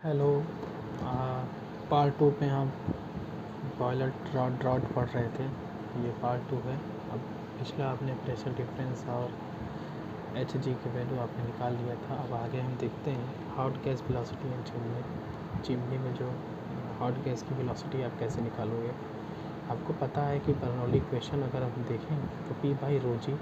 Hello. Part two में हम boiler drought पढ़ रहे थे। ये पार्ट टू है। अब पिछला आपने प्रेशर डिफरेंस और एच जी की वैल्यू आपने निकाल लिया था। अब आगे हम देखते हैं hot gas velocity and chimney में जो हॉट गैस की वेलोसिटी आप कैसे निकालोगे। आपको पता है कि बर्नौली इक्वेशन अगर हम देखें तो पी बाई रो जी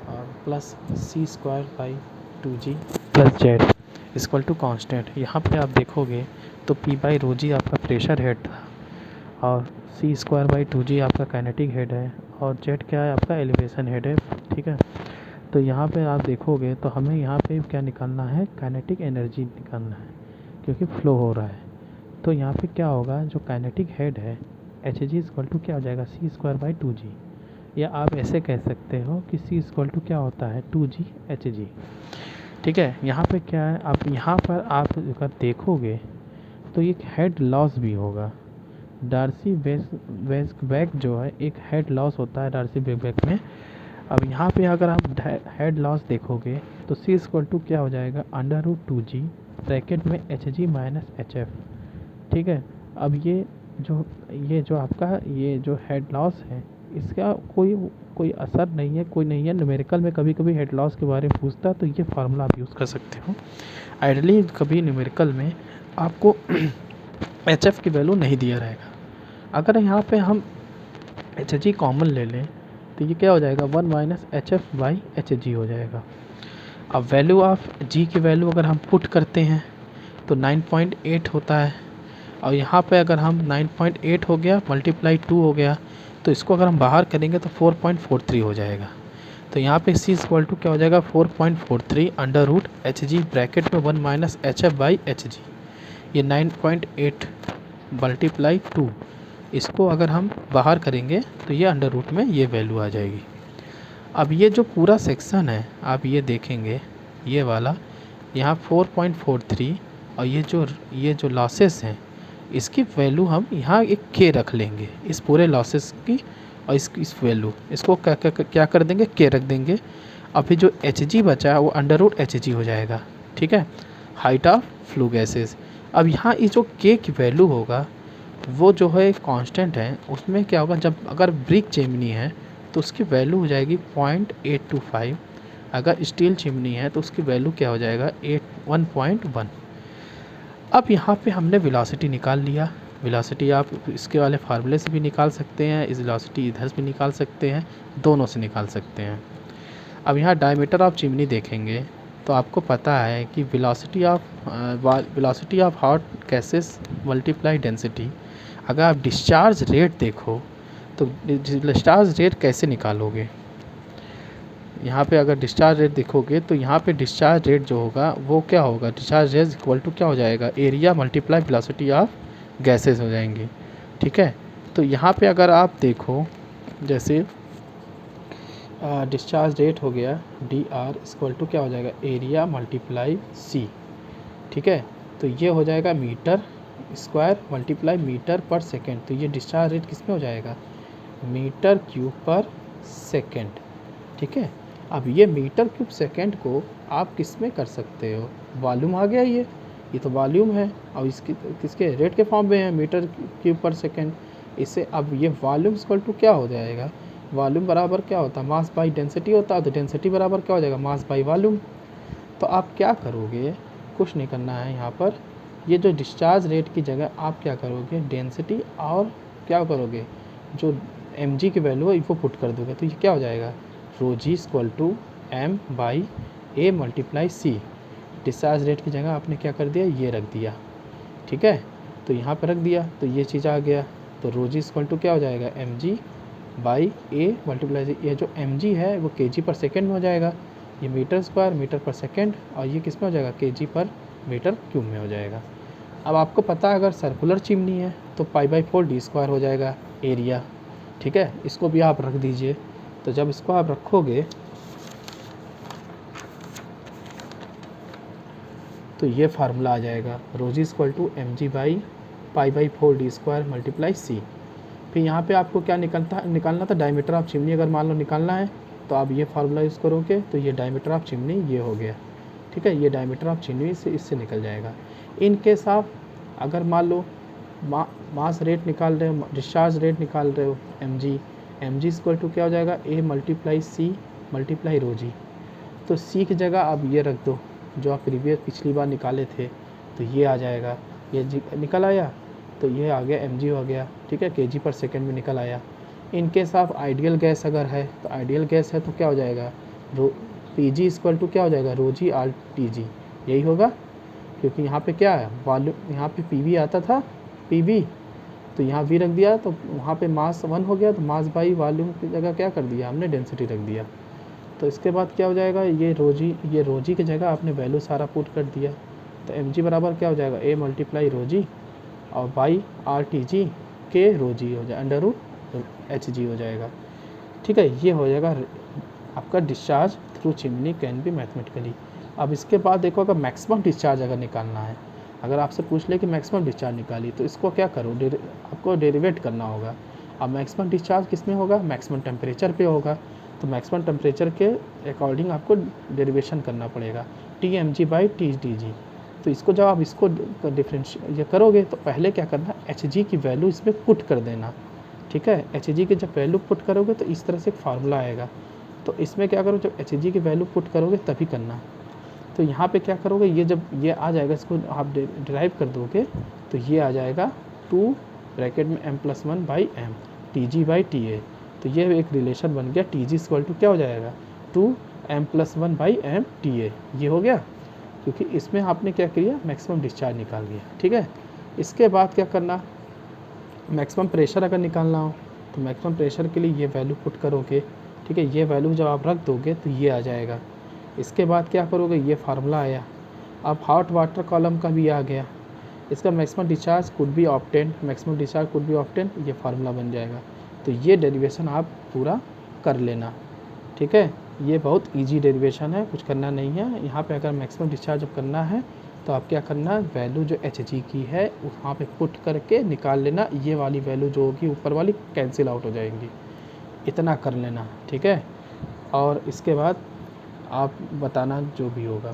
और plus c square by 2g plus z equal to constant. यहाँ पे आप देखोगे तो पी बाई रो जी आपका प्रेशर हेड था और सी स्क्वायर बाई 2g आपका काइनेटिक हेड है और जेड क्या है आपका एलिवेशन हेड है। ठीक है, तो यहाँ पे आप देखोगे तो हमें यहाँ पे क्या निकालना है, काइनेटिक एनर्जी निकालना है क्योंकि फ्लो हो रहा है। तो यहाँ पे क्या होगा, जो काइनेटिक हेड है एच जी इक्वल टू क्या हो जाएगा, सी स्क्वायर बाई 2g, या आप ऐसे कह सकते हो कि सी इक्वल टू क्या होता है 2g एच जी। ठीक है, यहाँ पे क्या है, आप यहाँ पर आप अगर देखोगे तो एक हेड लॉस भी होगा। डार्सी वेस्कबैक जो है एक हेड लॉस होता है डार्सी वेस्कबैक में। अब यहाँ पे अगर आप हेड लॉस देखोगे तो सी इक्वल टू क्या हो जाएगा, अंडर रूट 2g ब्रैकेट में H G minus h F. ठीक है, अब ये जो आपका ये जो हेड लॉस है इसका कोई कोई असर नहीं है, कोई नहीं है। न्यूमेरिकल में कभी कभी हेड लॉस के बारे में पूछता तो ये फार्मूला आप यूज़ कर सकते हो। आइडली कभी न्यूमेरिकल में आपको एच एफ की वैल्यू नहीं दिया रहेगा। अगर यहाँ पे हम एच जी कॉमन ले लें तो ये क्या हो जाएगा, 1 minus h f by h जी हो जाएगा। अब वैल्यू ऑफ जी की वैल्यू अगर हम पुट करते हैं तो 9.8 होता है और यहाँ पे अगर हम 9.8 हो गया मल्टीप्लाई 2 हो गया तो इसको अगर हम बाहर करेंगे तो 4.43 हो जाएगा। तो यहाँ पे सी इक्वल टू क्या हो जाएगा, 4.43 under root h g bracket में 1 minus h f by h g. ये 9.8 मल्टीप्लाई 2, इसको अगर हम बाहर करेंगे तो ये अंडर रूट में ये वैल्यू आ जाएगी। अब ये जो पूरा सेक्शन है आप ये देखेंगे, ये वाला यहाँ 4.43 और ये जो लॉसेस हैं इसकी वैल्यू हम यहाँ एक के रख लेंगे इस पूरे लॉसेस की, और इस वैल्यू इसको क्या कर देंगे, के रख देंगे। और फिर जो एच जी बचा है वो अंडर रूट एच जी हो जाएगा। ठीक है, हाइट ऑफ फ्लू गैसेस। अब यहाँ इस जो के की वैल्यू होगा वो जो है कांस्टेंट है, उसमें क्या होगा, जब अगर ब्रिक चिमनी है तो उसकी वैल्यू हो जाएगी 0.825। अगर स्टील चिमनी है तो उसकी वैल्यू क्या हो जाएगा 1.1। अब यहाँ पे हमने वेलोसिटी निकाल लिया। वेलोसिटी आप इसके वाले फार्मूले से भी निकाल सकते हैं, इस वेलोसिटी इधर से भी निकाल सकते हैं, दोनों से निकाल सकते हैं। अब यहाँ डायमीटर ऑफ चिमनी देखेंगे तो आपको पता है कि velocity of hot gases multiply density. अगर आप डिस्चार्ज रेट देखो तो डिस्चार्ज रेट कैसे निकालोगे, यहाँ पे अगर डिस्चार्ज रेट देखोगे तो यहाँ पे डिस्चार्ज रेट जो होगा वो क्या होगा, डिस्चार्ज रेट इक्वल टू क्या हो जाएगा, area multiply velocity of gases हो जाएंगे। ठीक है, तो यहाँ पे अगर आप देखो जैसे डिस्चार्ज रेट हो गया डी आर इक्वल टू क्या हो जाएगा, एरिया मल्टीप्लाई सी। ठीक है, तो ये हो जाएगा मीटर स्क्वायर मल्टीप्लाई मीटर पर सेकेंड। तो ये डिस्चार्ज रेट किस में हो जाएगा, मीटर क्यूब पर सेकेंड। ठीक है, अब ये मीटर क्यूब सेकेंड को आप किस में कर सकते हो, वॉल्यूम आ गया, ये तो वॉल्यूम है और इसकी किसके रेट के फॉर्म में है, मीटर क्यूब पर सेकेंड। इससे अब ये वॉल्यूम इक्वल टू क्या हो जाएगा, वॉल्यूम बराबर क्या होता है, मास बाई डेंसिटी होता है। तो डेंसिटी बराबर क्या हो जाएगा, मास बाई वॉल्यूम। तो आप क्या करोगे, कुछ नहीं करना है यहाँ पर, ये जो डिस्चार्ज रेट की जगह आप क्या करोगे, डेंसिटी और क्या करोगे, जो एम जी की वैल्यू है वो पुट कर दोगे। तो ये क्या हो जाएगा, rho g equal to m by a multiply c. Discharge rate की जगह आपने क्या कर दिया, ये रख दिया। ठीक है, तो यहाँ पर रख दिया तो ये चीज़ आ गया। तो रो जी इक्वल टू क्या हो जाएगा, m g by a multiply, ये जो एम जी है वो के जी पर सेकेंड में हो जाएगा, ये मीटर स्क्वायर मीटर पर सेकेंड, और ये किस में हो जाएगा, के जी पर मीटर क्यूब में हो जाएगा। अब आपको पता है अगर सर्कुलर चिमनी है तो पाई बाई 4 डी स्क्वायर हो जाएगा एरिया। ठीक है, इसको भी आप रख दीजिए। तो जब इसको आप रखोगे तो ये फार्मूला आ जाएगा, rho g equal to m g by pi by 4 d square multiply c. फिर यहाँ पे आपको क्या निकालना था, डायमीटर ऑफ चिमनी अगर मान लो निकालना है तो आप ये फार्मूला यूज़ करोगे तो ये डायमीटर ऑफ चिमनी ये हो गया। ठीक है। ये डायमीटर ऑफ चिमनी से इससे निकल जाएगा। इन केस आप अगर मान लो मास रेट निकाल रहे हो, डिस्चार्ज रेट निकाल रहे हो एम जी इक्वल टू क्या हो जाएगा, A मल्टीप्लाई सी मल्टीप्लाई रो जी। तो सी की जगह आप ये रख दो जो आप पिछली बार निकाले थे, तो ये आ जाएगा, ये निकल आया, तो ये आ गया mg हो गया, ठीक है, kg पर सेकेंड में निकल आया। इन केस आप आइडियल गैस अगर है तो आइडियल गैस है तो क्या हो जाएगा, Pg इक्वल टू क्या हो जाएगा, रो जी आर टी जी, यही होगा, क्योंकि यहाँ पे क्या है वॉल्यूम, यहाँ पे Pv आता था Pv, तो यहाँ V रख दिया, तो वहाँ पे मास 1 हो गया, तो मास बाई वॉल्यूम की जगह क्या कर दिया हमने, डेंसिटी रख दिया। तो इसके बाद क्या हो जाएगा, ये रोजी की जगह आपने वैल्यू सारा पुट कर दिया, तो mg बराबर क्या हो जाएगा, A मल्टीप्लाई रोजी और बाई आर टी जी के रोजी हो जाए अंडर रूट एच जी हो जाएगा, ठीक है। ये हो जाएगा आपका discharge through chimney can be mathematically. अब इसके बाद देखो, अगर मैक्सिमम डिस्चार्ज अगर निकालना है, अगर आपसे पूछ ले कि मैक्सिमम डिस्चार्ज निकाली, तो इसको क्या करो, आपको डेरिवेट करना होगा। अब मैक्सिमम डिस्चार्ज किस में होगा, मैक्सिमम टेम्परेचर पे होगा, तो मैक्सिमम टेम्परेचर के अकॉर्डिंग आपको डेरिवेशन करना पड़ेगा, t m g by t t g. तो इसको जब आप इसको डिफ्रेंशिएट करोगे तो पहले क्या करना, एच जी की वैल्यू इसमें पुट कर देना, ठीक है। एच जी की जब वैल्यू पुट करोगे तो इस तरह से एक फार्मूला आएगा, तो इसमें क्या करो, जब एच जी की वैल्यू पुट करोगे तभी करना। तो यहाँ पे क्या करोगे, ये जब ये आ जाएगा, इसको आप डिराइव कर दोगे, तो ये आ जाएगा 2 ब्रैकेट में m+1 by m t g by t a. तो ये एक रिलेशन बन गया, टी जी इक्वल टू क्या हो जाएगा, 2m+1 by m T A, ये हो गया, क्योंकि इसमें आपने क्या किया, मैक्सिमम डिस्चार्ज निकाल लिया, ठीक है। इसके बाद क्या करना, मैक्सिमम प्रेशर अगर निकालना हो तो मैक्सिमम प्रेशर के लिए ये वैल्यू पुट करोगे, ठीक है। ये वैल्यू जब आप रख दोगे तो ये आ जाएगा। इसके बाद क्या करोगे, ये फार्मूला आया, अब हॉट वाटर कॉलम का भी आ गया, इसका maximum discharge could be obtain, maximum discharge could be obtain, ये फार्मूला बन जाएगा। तो ये डेरिवेशन आप पूरा कर लेना, ठीक है। ये बहुत इजी डेरिवेशन है, कुछ करना नहीं है। यहाँ पे अगर मैक्सिमम डिस्चार्ज जब करना है तो आप क्या करना है, वैल्यू जो एच जी की है वहाँ पे पुट करके निकाल लेना, ये वाली वैल्यू जो होगी ऊपर वाली कैंसिल आउट हो जाएंगी, इतना कर लेना, ठीक है। और इसके बाद आप बताना जो भी होगा।